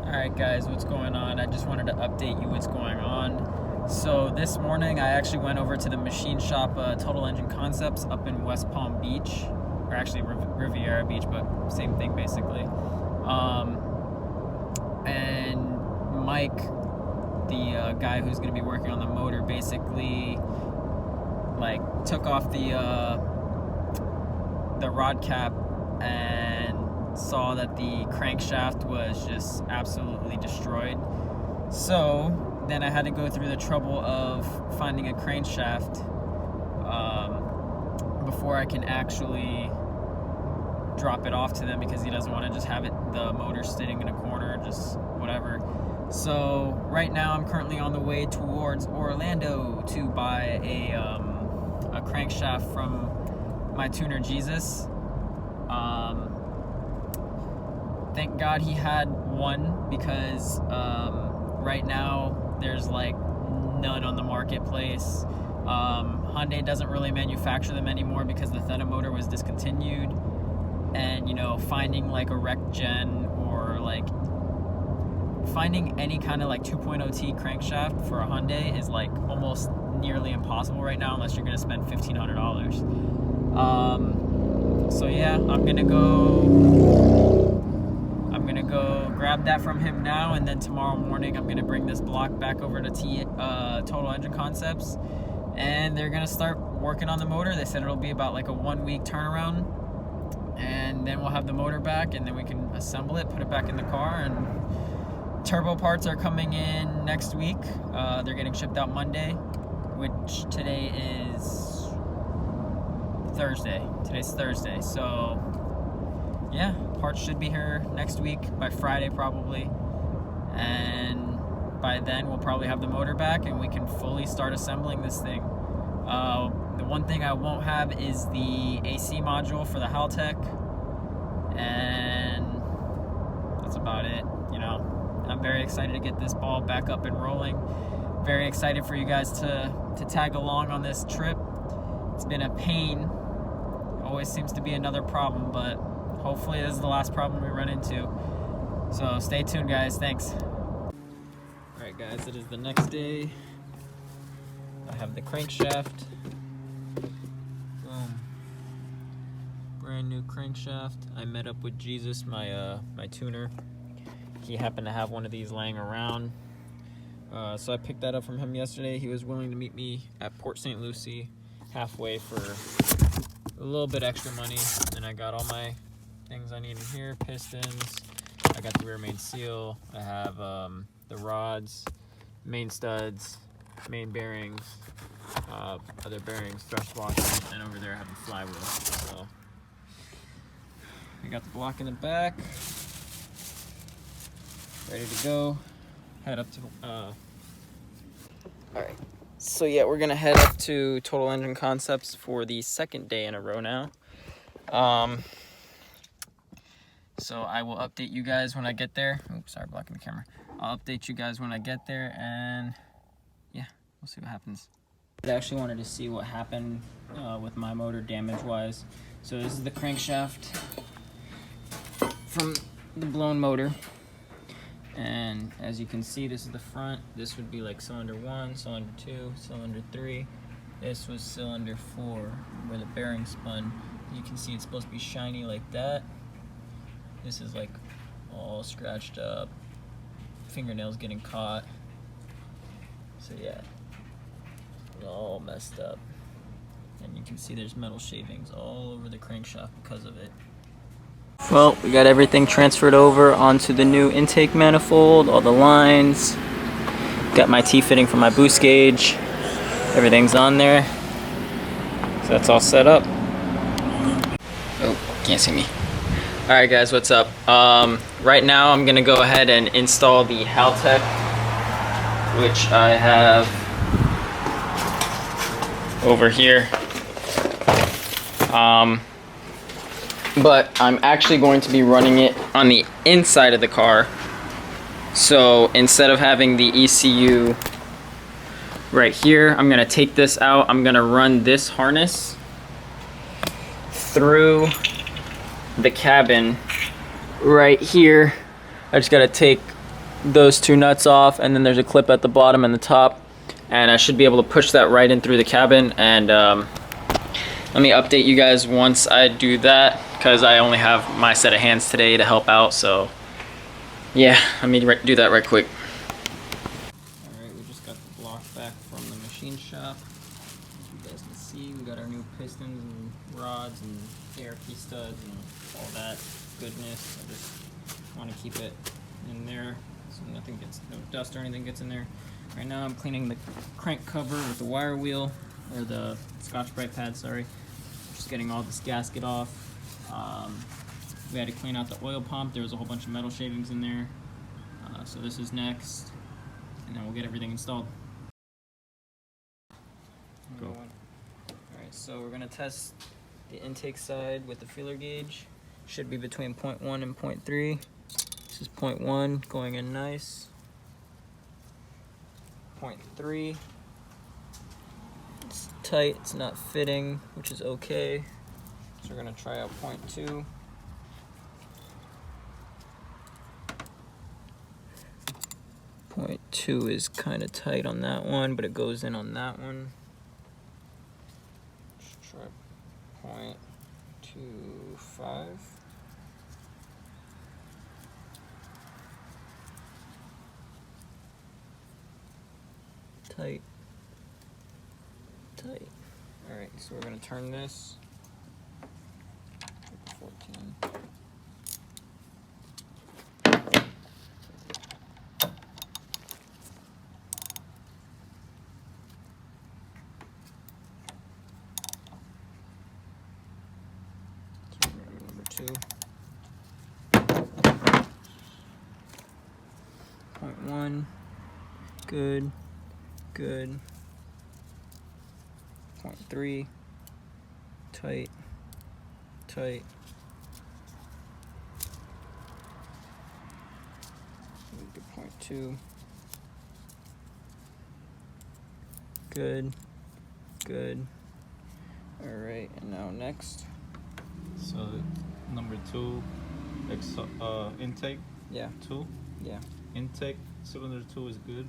Alright guys, what's going on? I just wanted to update you what's going on. So this morning I actually went over to the machine shop, Total Engine Concepts up in West Palm Beach, or actually Riviera Beach, but same thing basically. And Mike, the guy who's going to be working on the motor, basically like took off the rod cap and saw that the crankshaft was just absolutely destroyed. So then I had to go through the trouble of finding a crankshaft before I can actually drop it off to them, because he doesn't want to just have the motor sitting in a corner, just whatever. So right now I'm currently on the way towards Orlando to buy a crankshaft from my tuner Jesus. Thank God he had one, because right now there's like none on the marketplace. Hyundai doesn't really manufacture them anymore because the Theta motor was discontinued, and you know, finding like a rec gen or like finding any kind of like 2.0T crankshaft for a Hyundai is like almost nearly impossible right now, unless you're gonna spend $1,500. So yeah, I'm gonna go grab that from him now, and then tomorrow morning I'm gonna bring this block back over to Total Engine Concepts, and they're gonna start working on the motor. They said it'll be about like a 1 week turnaround, and then we'll have the motor back, and then we can assemble it, put it back in the car. And turbo parts are coming in next week. They're getting shipped out Monday, which today is Thursday. Today's Thursday, so yeah, parts should be here next week by Friday probably, and by then we'll probably have the motor back and we can fully start assembling this thing. The one thing I won't have is the AC module for the Haltech, and that's about it. You know, I'm very excited to get this ball back up and rolling. Very excited for you guys to tag along on this trip. It's been a pain. Always seems to be another problem, but hopefully this is the last problem we run into. So stay tuned, guys. Thanks. Alright guys, it is the next day. I have the crankshaft. Boom. Brand new crankshaft. I met up with Jesus, my tuner. He happened to have one of these laying around. So I picked that up from him yesterday. He was willing to meet me at Port St. Lucie halfway for a little bit extra money. And I got all my things I need in here. Pistons. I got the rear main seal. I have the rods, main studs, main bearings, other bearings, thrust washers, and over there I have a flywheel. So I got the block in the back, ready to go. Head up to alright, so yeah, we're gonna head up to Total Engine Concepts for the second day in a row now. So I will update you guys when I get there. Oops, sorry, blocking the camera. I'll update you guys when I get there, and yeah, we'll see what happens. I actually wanted to see what happened with my motor damage-wise. So this is the crankshaft from the blown motor. And as you can see, this is the front. This would be like cylinder 1, cylinder 2, cylinder 3. This was cylinder 4, where the bearing spun. You can see it's supposed to be shiny like that. This is like all scratched up, fingernails getting caught. So yeah, it's all messed up. And you can see there's metal shavings all over the crankshaft because of it. Well, we got everything transferred over onto the new intake manifold, all the lines. Got my T-fitting for my boost gauge. Everything's on there. So that's all set up. Oh, can't see me. Alright guys, what's up? Right now I'm gonna go ahead and install the Haltech, which I have over here. But I'm actually going to be running it on the inside of the car. So instead of having the ECU right here, I'm gonna take this out. I'm gonna run this harness through the cabin right here. I just gotta take those two nuts off, and then there's a clip at the bottom and the top, and I should be able to push that right in through the cabin. And let me update you guys once I do that, because I only have my set of hands today to help out. So yeah, let me do that right quick. Alright, we just got the block back from the machine shop. As you guys can see, we got our new pistons and rods and ARP studs and all that goodness. I just want to keep it in there so nothing gets, no dust or anything gets in there. Right now I'm cleaning the crank cover with the wire wheel, or the Scotch-Brite pad, sorry. Just getting all this gasket off. We had to clean out the oil pump. There was a whole bunch of metal shavings in there. So this is next, and then we'll get everything installed. Go. Alright, so we're gonna test the intake side with the feeler gauge. Should be between 0.1 and 0.3. This is 0.1, going in nice. 0.3. It's tight, it's not fitting, which is okay. So we're gonna try out 0.2. 0.2 is kind of tight on that one, but it goes in on that one. Let's try 0.25. Tight. Tight. Alright, so we're going to turn this. 14. So we're going to go number 2. 0.1. Good. Good. 0.3. Tight. Tight. Good. 0.2. Good. Good. All right, and now next. So number 2, intake. Yeah. 2. Yeah. Intake cylinder 2 is good.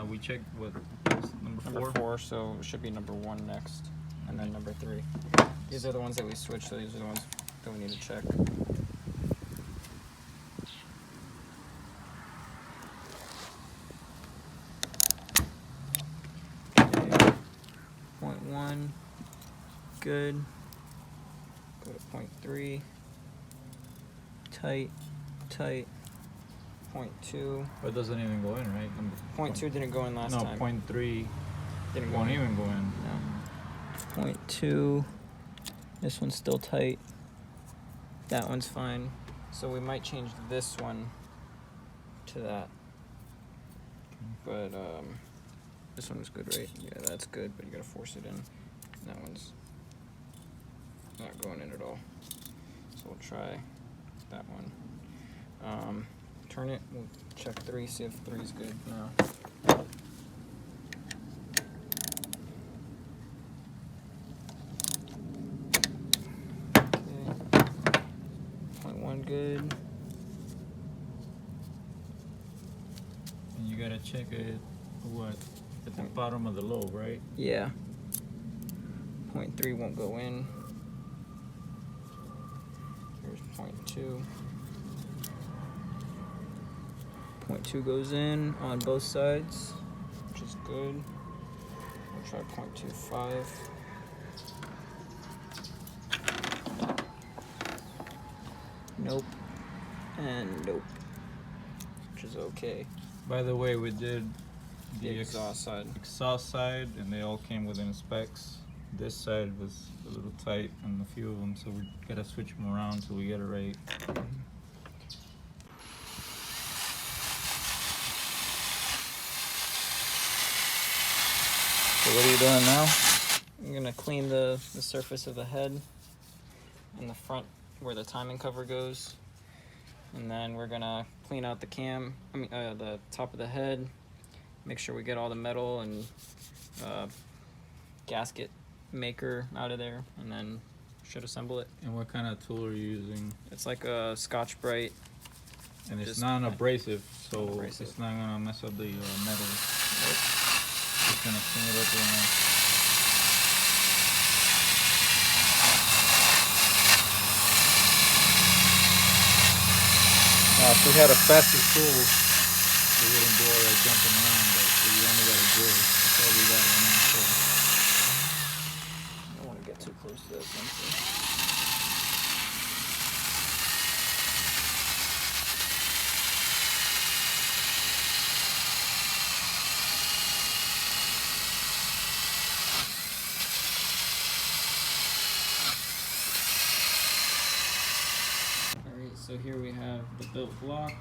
We checked what number 4. Number 4, so it should be number 1 next, and then number 3. These are the ones that we switched, so these are the ones that we need to check. Okay. 0.1, good. Go to 0.3, tight, tight. 0.2. But it doesn't even go in, right? 0.2 didn't go in last time. No, 0.3 Didn't go won't in. even go in. No. 0.2. This one's still tight. That one's fine. So we might change this one to that. But this one was good, right? Yeah, that's good, but you gotta force it in. That one's not going in at all. So we'll try that one. Turn it, we'll check 3, see if 3 is good now. Okay. 0.1 good. And you gotta check it, what? At the bottom of the lobe, right? Yeah. 0.3 won't go in. Here's 0.2. 0.2 goes in on both sides, which is good. We'll try 0.25. Nope. And nope. Which is okay. By the way, we did the exhaust side. Exhaust side, and they all came within specs. This side was a little tight on a few of them, so we gotta switch them around till we get it right. So what are you doing now? I'm gonna clean the surface of the head and the front where the timing cover goes. And then we're gonna clean out the cam, the top of the head, make sure we get all the metal and gasket maker out of there, and then should assemble it. And what kind of tool are you using? It's like a Scotch-Brite And it's Just non-abrasive, so non-abrasive. it's not gonna mess up the metal. It's gonna clean it up real nice. If we had a faster tool, we wouldn't do all that jumping around, but we only got a drill. That's all we got right now. So I don't want to get too close to that sensor. Alright, so here we have the built block.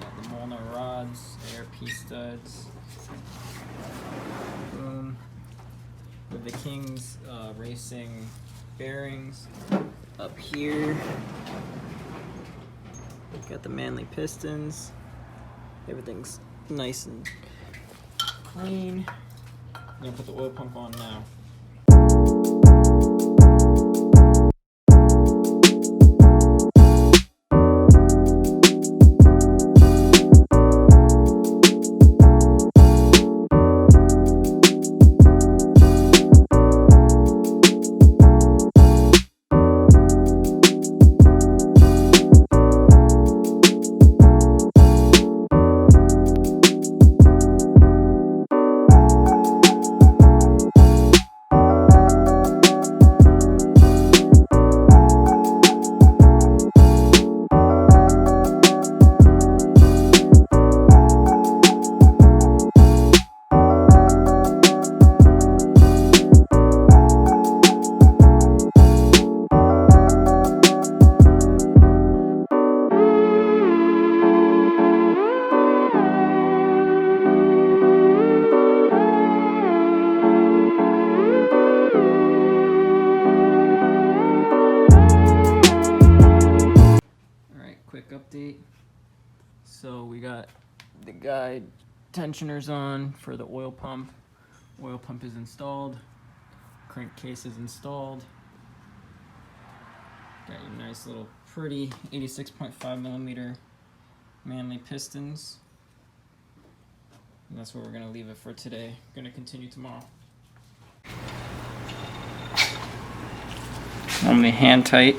Got the Molnar rods, ARP studs. Boom. With the King's Racing bearings up here. Got the Manley pistons. Everything's nice and clean. I'm gonna put the oil pump on now. Update. So we got the guide tensioners on for the oil pump. Oil pump is installed. Crankcase is installed. Got your nice little pretty 86.5 millimeter Manley pistons. And that's where we're gonna leave it for today. Gonna continue tomorrow. Only hand tight.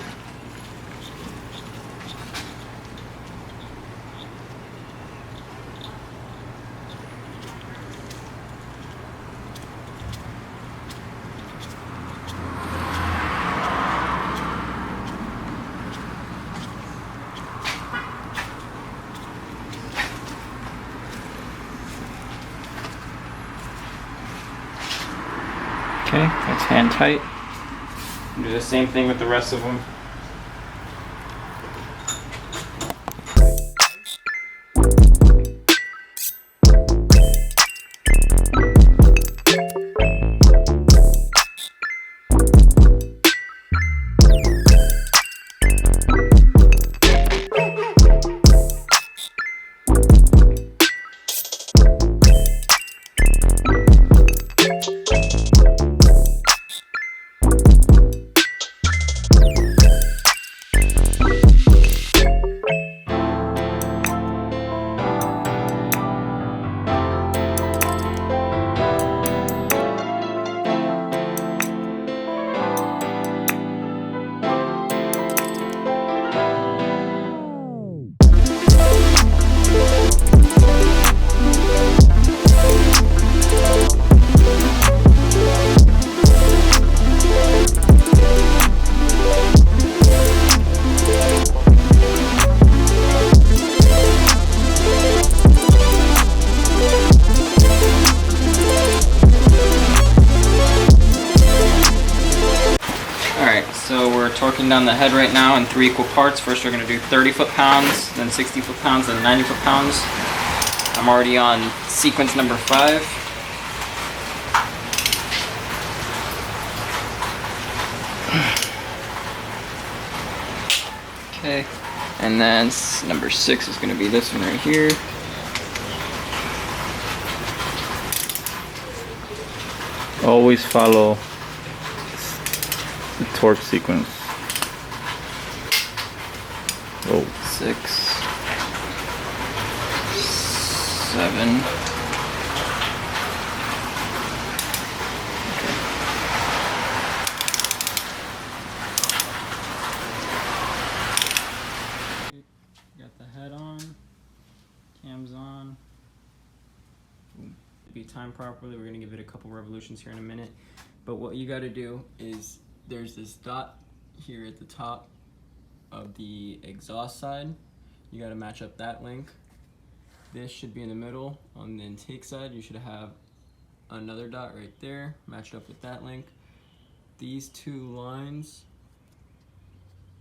Okay, that's hand tight. Do the same thing with the rest of them. So we're torquing down the head right now in 3 equal parts. First we're going to do 30 foot-pounds, then 60 foot-pounds, then 90 foot-pounds. I'm already on sequence number 5. Okay, and then number 6 is going to be this one right here. always follow the torque sequence. Oh. 6, 7. Got the head on, cams on. Be timed properly. We're gonna give it a couple revolutions here in a minute. But what you gotta do is there's this dot here at the top of the exhaust side. You gotta match up that link. This should be in the middle. On the intake side, you should have another dot right there, matched up with that link. These two lines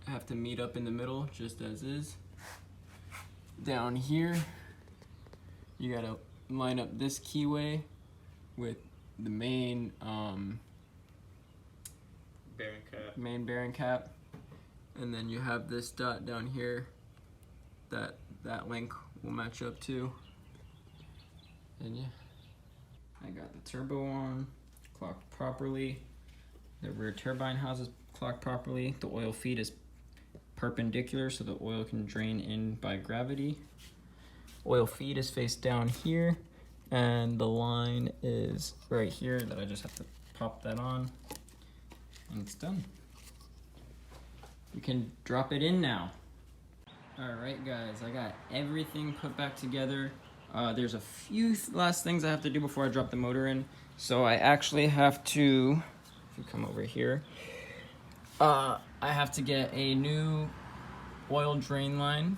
have to meet up in the middle, just as is. Down here, you gotta line up this keyway with the main bearing cap, and then you have this dot down here that link will match up to. And yeah, I got the turbo on, clocked properly. The rear turbine house is clocked properly. The oil feed is perpendicular so the oil can drain in by gravity. Oil feed is faced down here, and the line is right here that I just have to pop that on, and it's done. You can drop it in now. All right, guys, I got everything put back together. There's a few last things I have to do before I drop the motor in. So I actually have to, if you come over here, I have to get a new oil drain line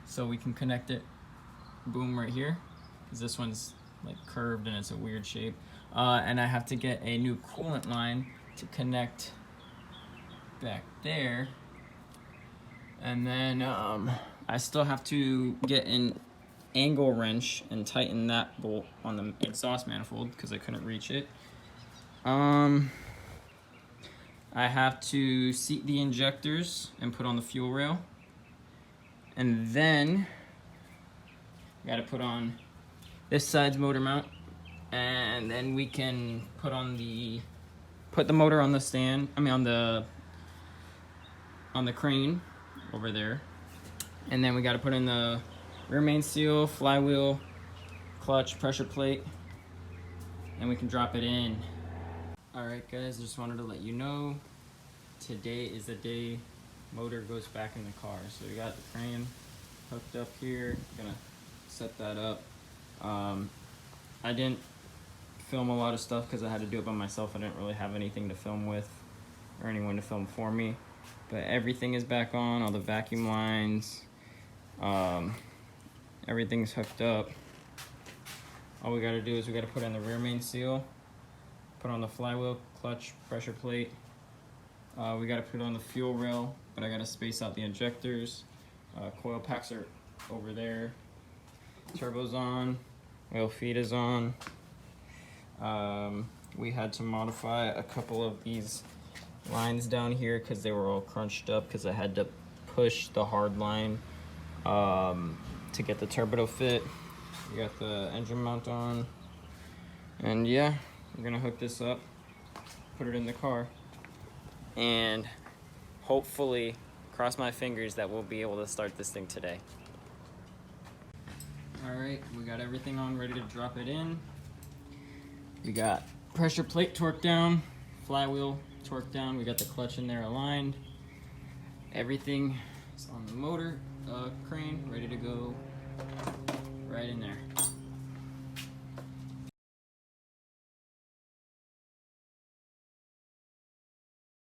so we can connect it, boom, right here, because this one's like curved and it's a weird shape. And I have to get a new coolant line to connect back there. And then I still have to get an angle wrench and tighten that bolt on the exhaust manifold because I couldn't reach it. I have to seat the injectors and put on the fuel rail. And then I gotta put on this side's motor mount, and then we can put the motor on the stand, on the crane over there. And then we got to put in the rear main seal, flywheel, clutch, pressure plate, and we can drop it in. All right, guys, just wanted to let you know today is the day motor goes back in the car. So we got the crane hooked up here. Gonna set that up. I didn't film a lot of stuff because I had to do it by myself. I didn't really have anything to film with or anyone to film for me. But everything is back on, all the vacuum lines, everything's hooked up. All we gotta do is we gotta put in the rear main seal, put on the flywheel, clutch, pressure plate. We gotta put on the fuel rail, but I gotta space out the injectors. Coil packs are over there. Turbo's on, oil feed is on. We had to modify a couple of these lines down here because they were all crunched up because I had to push the hard line to get the turbo to fit. We got the engine mount on, and yeah, we're gonna hook this up, put it in the car, and hopefully, cross my fingers that we'll be able to start this thing today. All right, we got everything on, ready to drop it in. We got pressure plate torqued down, flywheel torqued down. We got the clutch in there aligned. Everything is on the motor crane, ready to go right in there.